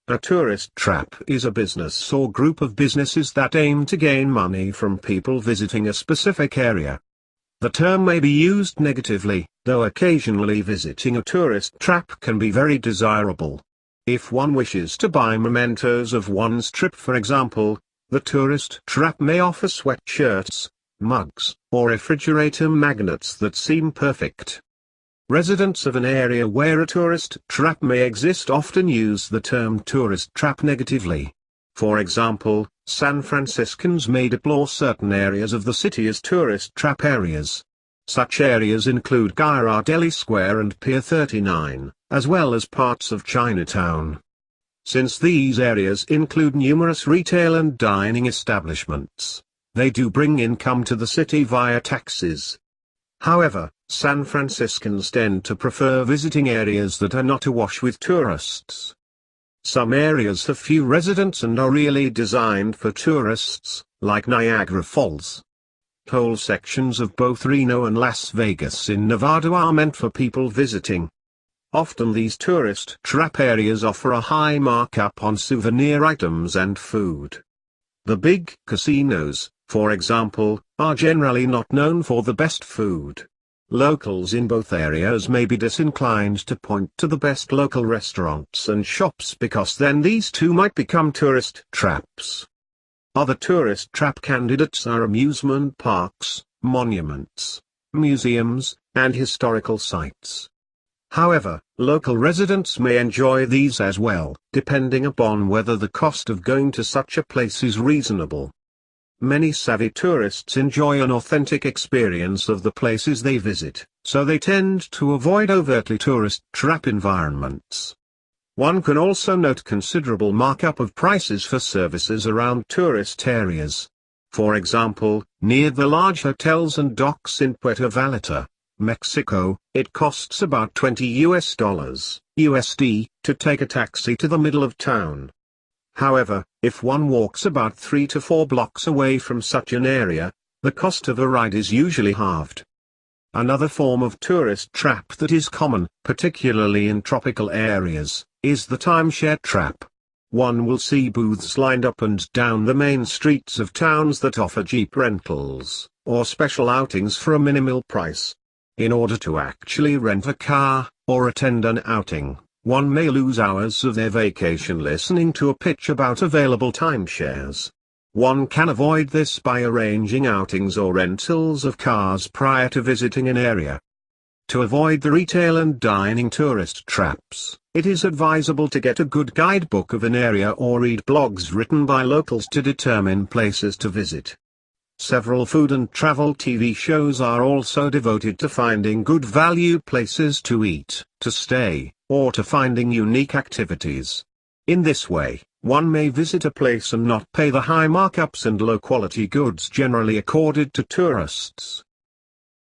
A tourist trap is a business or group of businesses that aim to gain money from people visiting a specific area. The term may be used negatively, though occasionally visiting a tourist trap can be very desirable. If one wishes to buy mementos of one's trip, for example, the tourist trap may offer sweatshirts, mugs, or refrigerator magnets that seem perfect. Residents of an area where a tourist trap may exist often use the term tourist trap negatively. For example, San Franciscans may deplore certain areas of the city as tourist trap areas. Such areas include Ghirardelli Square and Pier 39, as well as parts of Chinatown. Since these areas include numerous retail and dining establishments, they do bring income to the city via taxes. However, San Franciscans tend to prefer visiting areas that are not awash with tourists. Some areas have few residents and are really designed for tourists, like Niagara Falls. Whole sections of both Reno and Las Vegas in Nevada are meant for people visiting. Often these tourist trap areas offer a high markup on souvenir items and food. The big casinos, for example, are generally not known for the best food. Locals in both areas may be disinclined to point to the best local restaurants and shops because then these too might become tourist traps. Other tourist trap candidates are amusement parks, monuments, museums, and historical sites. However, local residents may enjoy these as well, depending upon whether the cost of going to such a place is reasonable. Many savvy tourists enjoy an authentic experience of the places they visit, so they tend to avoid overtly tourist trap environments. One can also note considerable markup of prices for services around tourist areas. For example, near the large hotels and docks in Puerto Vallarta, Mexico, it costs about $20 USD to take a taxi to the middle of town. However, if one walks about 3 to 4 blocks away from such an area, the cost of a ride is usually halved. Another form of tourist trap that is common, particularly in tropical areas, is the timeshare trap. One will see booths lined up and down the main streets of towns that offer Jeep rentals, or special outings for a minimal price. In order to actually rent a car, or attend an outing, one may lose hours of their vacation listening to a pitch about available timeshares. One can avoid this by arranging outings or rentals of cars prior to visiting an area. To avoid the retail and dining tourist traps, it is advisable to get a good guidebook of an area or read blogs written by locals to determine places to visit. Several food and travel TV shows are also devoted to finding good value places to eat, to stay, or to finding unique activities. In this way, one may visit a place and not pay the high markups and low-quality goods generally accorded to tourists.